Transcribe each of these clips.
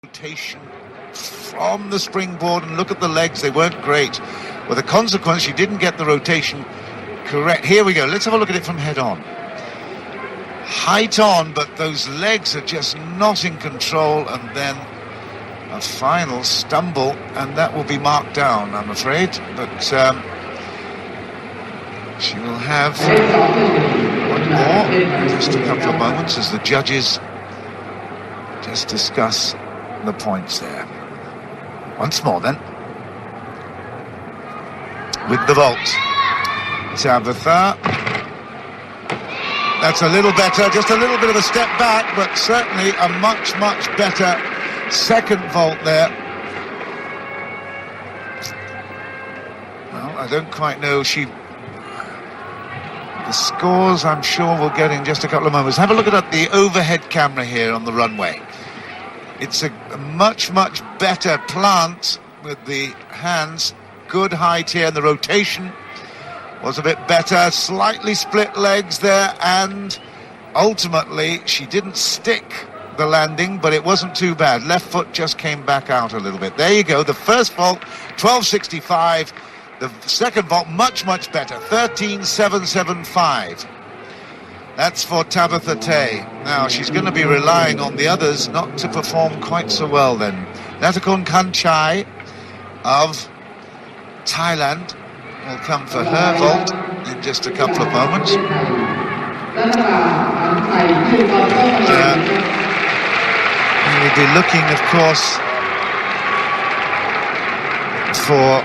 Rotation from the springboard, and look at the legs, they weren't great. With a consequence, she didn't get the rotation correct. Here we go, let's have a look at it from head on. Height on, but those legs are just not in control, and then a final stumble, and that will be marked down, I'm afraid. But she will have one more, just a couple of moments, as the judges just discuss the points there. Once more then, with the vault. Tabitha, that's a little better, just a little bit of a step back, but certainly a much better second vault there. Well, I don't quite know, the scores I'm sure we'll get in just a couple of moments. Have a look at the overhead camera here on the runway. It's a much better plant with the hands. Good height here, and the rotation was a bit better. Slightly split legs there, and ultimately she didn't stick the landing, but it wasn't too bad. Left foot just came back out a little bit. There you go, the first vault, 12.65. The second vault, much better, 13.775. That's for Tabitha Tay. Now, she's going to be relying on the others not to perform quite so well then. Nakhon Kanchai of Thailand will come for her vault in just a couple of moments. We'll be looking, of course, for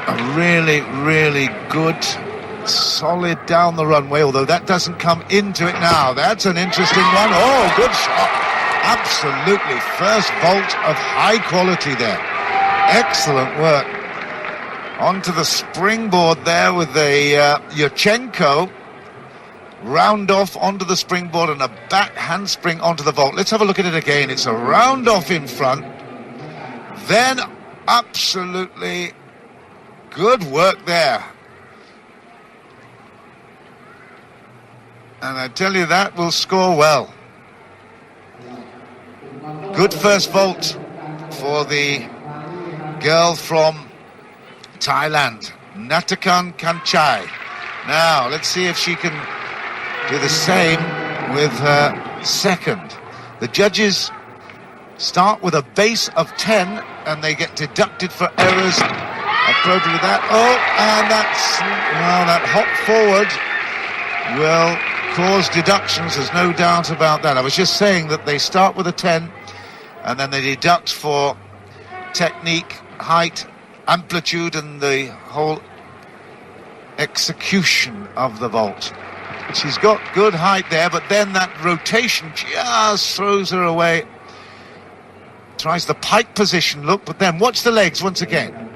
a really good, solid down the runway, although that doesn't come into it now. That's an interesting one. Oh, good shot. Absolutely. First vault of high quality there. Excellent work. Onto the springboard there with a Yurchenko. Round off onto the springboard and a back handspring onto the vault. Let's have a look at it again. It's a round off in front. Then absolutely good work there. And I tell you, that will score well. Good first vault for the girl from Thailand, Nakhon Kanchai. Now, let's see if she can do the same with her second. The judges start with a base of 10, and they get deducted for errors appropriate to that. Oh, and that hop forward will cause deductions, there's no doubt about that. I was just saying that they start with a 10 and then they deduct for technique, height, amplitude, and the whole execution of the vault. She's got good height there, but then that rotation just throws her away. Tries the pike position, look, but then watch the legs once again.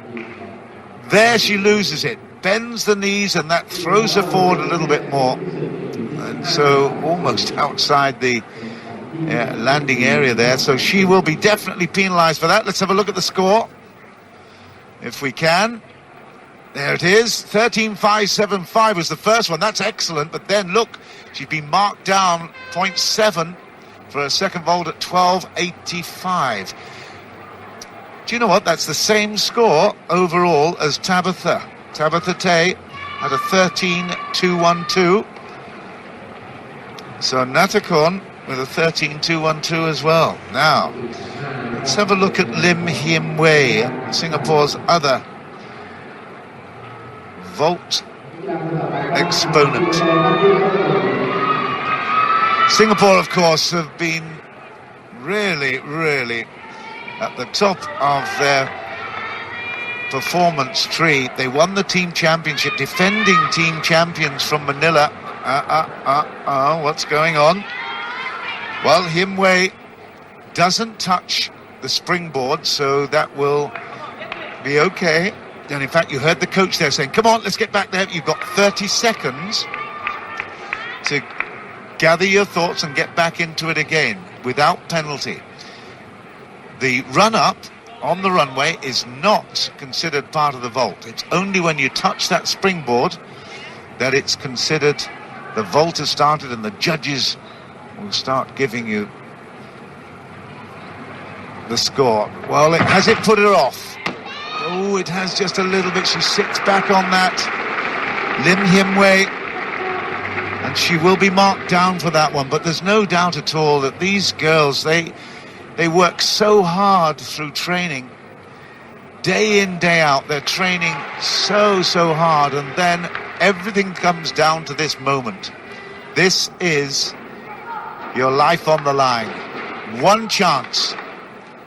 There she loses it, bends the knees, and that throws her forward a little bit more. And so almost outside the landing area there. So she will be definitely penalised for that. Let's have a look at the score, if we can. There it is, 13.575 was the first one. That's excellent, but then look, she's been marked down 0.7 for a second vault at 12.85. Do you know what? That's the same score overall as Tabitha. Tabitha Tay had a 13.212. So Nakhon with a 13.212 as well. Now, let's have a look at Lim Him Wei, Singapore's other vault exponent. Singapore, of course, have been really at the top of their performance tree. They won the team championship, defending team champions from Manila. What's going on? Well, Him Wei doesn't touch the springboard, so that will be okay. And in fact, you heard the coach there saying, come on, let's get back there. You've got 30 seconds to gather your thoughts and get back into it again without penalty. The run-up on the runway is not considered part of the vault. It's only when you touch that springboard that it's considered the vault has started, and the judges will start giving you the score. Well, has it put her off? Oh, it has just a little bit. She sits back on that. Lim Him Wei, and she will be marked down for that one. But there's no doubt at all that these girls, they work so hard through training, day in, day out. They're training so hard, and then everything comes down to this moment. This is your life on the line. One chance.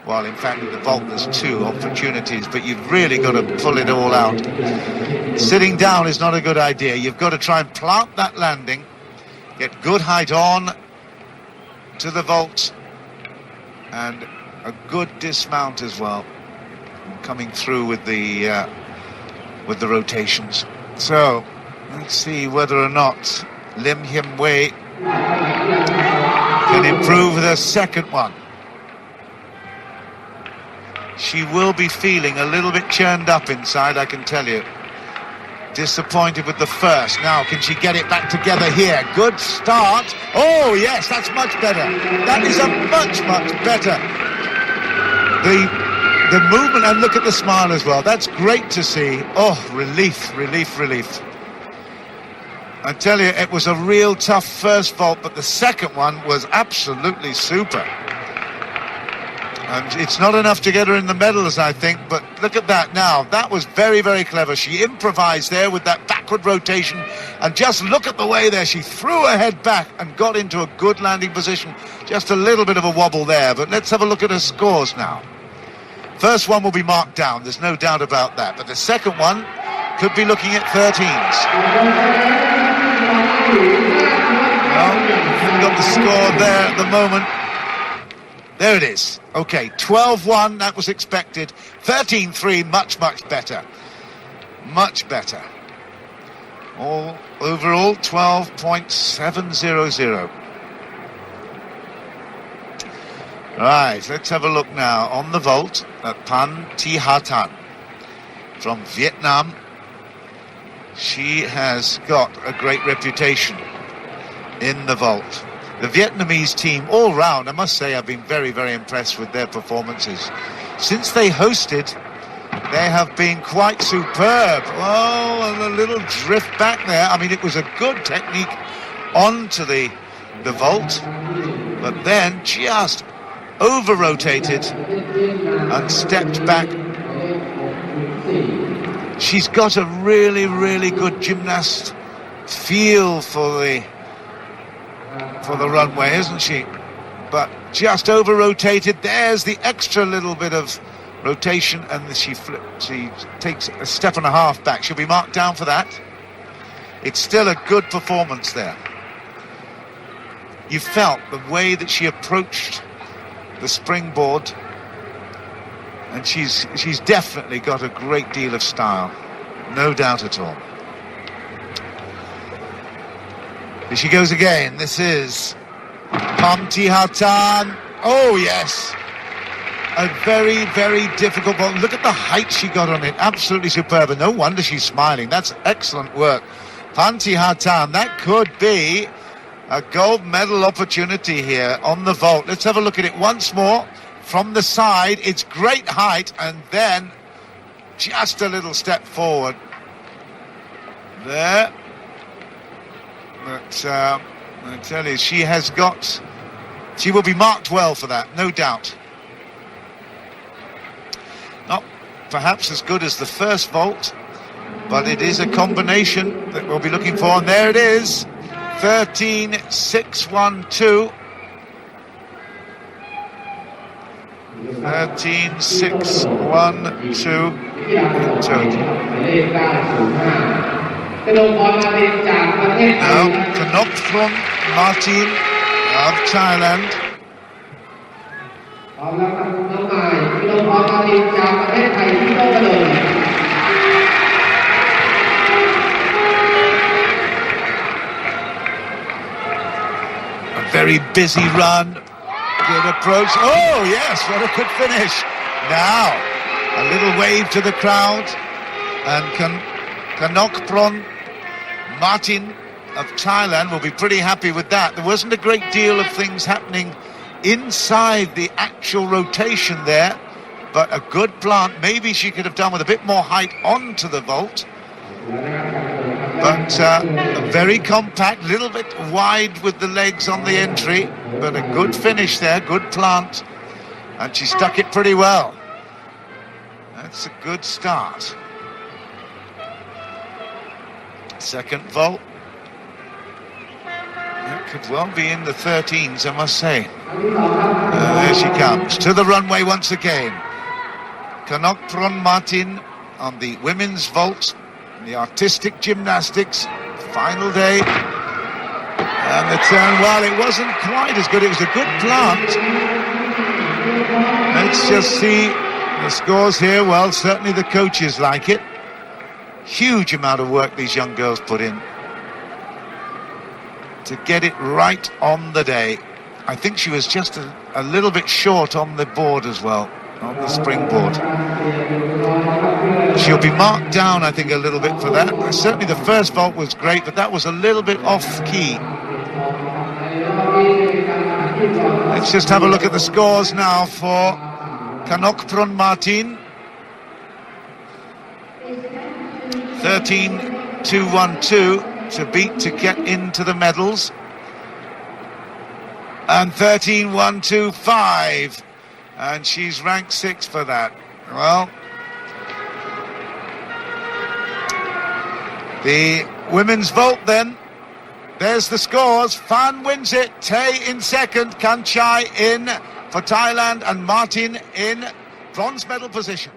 Well, in fact, in the vault there's two opportunities, but you've really got to pull it all out. Sitting down is not a good idea. You've got to try and plant that landing, get good height on to the vault, and a good dismount as well, coming through with the rotations. So let's see whether or not Lim Him Wei can improve the second one. She will be feeling a little bit churned up inside, I can tell you. Disappointed with the first. Now, can she get it back together here? Good start. Oh, yes, that's much better. That is a much better. The movement, and look at the smile as well. That's great to see. Oh, relief. I tell you, it was a real tough first vault, but the second one was absolutely super. And it's not enough to get her in the medals, I think, but look at that now. That was very clever. She improvised there with that backward rotation, and just look at the way there. She threw her head back and got into a good landing position. Just a little bit of a wobble there, but let's have a look at her scores now. First one will be marked down, there's no doubt about that, but the second one could be looking at 13s. Well, we've got the score there at the moment. There it is. Okay, 12-1, that was expected. 13-3, much better. Much better. All overall, 12.700. Right, let's have a look now on the vault at Pan Thi Ha Tan from Vietnam. She has got a great reputation in the vault. The Vietnamese team, all round, I must say, I've been very impressed with their performances. Since they hosted, they have been quite superb. Oh, and a little drift back there. I mean, it was a good technique onto the vault, but then just over-rotated and stepped back. She's got a really good gymnast feel for the runway, isn't she? But just over-rotated. There's the extra little bit of rotation, and she takes a step and a half back. She'll be marked down for that. It's still a good performance there. You felt the way that she approached the springboard, and she's definitely got a great deal of style, no doubt at all. Here she goes again. This is Pan Thi Ha Tan. Oh, yes. A very difficult ball. Look at the height she got on it. Absolutely superb. And no wonder she's smiling. That's excellent work. Pan Thi Ha Tan, that could be a gold medal opportunity here on the vault. Let's have a look at it once more from the side. It's great height, and then just a little step forward. There. But I tell you, she will be marked well for that, no doubt. Not perhaps as good as the first vault, but it is a combination that we'll be looking for, and there it is, 13.612. 13.612 in total. Now, Nakhon Martin of Thailand. A very busy run. Good approach. Oh, yes, what a good finish. Now, a little wave to the crowd, and Kanokpron Martin of Thailand will be pretty happy with that. There wasn't a great deal of things happening inside the actual rotation there, but a good plant. Maybe she could have done with a bit more height onto the vault, but very compact, little bit wide with the legs on the entry, but a good finish there, good plant, and she stuck it pretty well. That's a good start. Second vault. That could well be in the 13s, I must say. There she comes, to the runway once again. Kanokpron Martin on the women's vault, the artistic gymnastics, final day. And the turn, well, it wasn't quite as good. It was a good plant. Let's just see the scores here. Well, certainly the coaches like it. Huge amount of work these young girls put in to get it right on the day. I think she was just a little bit short on the board as well, on the springboard. She'll be marked down, I think, a little bit for that. Certainly the first vault was great, but that was a little bit off key. Let's just have a look at the scores now for Kanokpron Martin. 13.212 to beat to get into the medals, and 13.125, and she's ranked 6th for that. Well, the women's vault then, there's the scores. Fan wins it, Tay in second, Kanchai in for Thailand, and Martin in bronze medal position.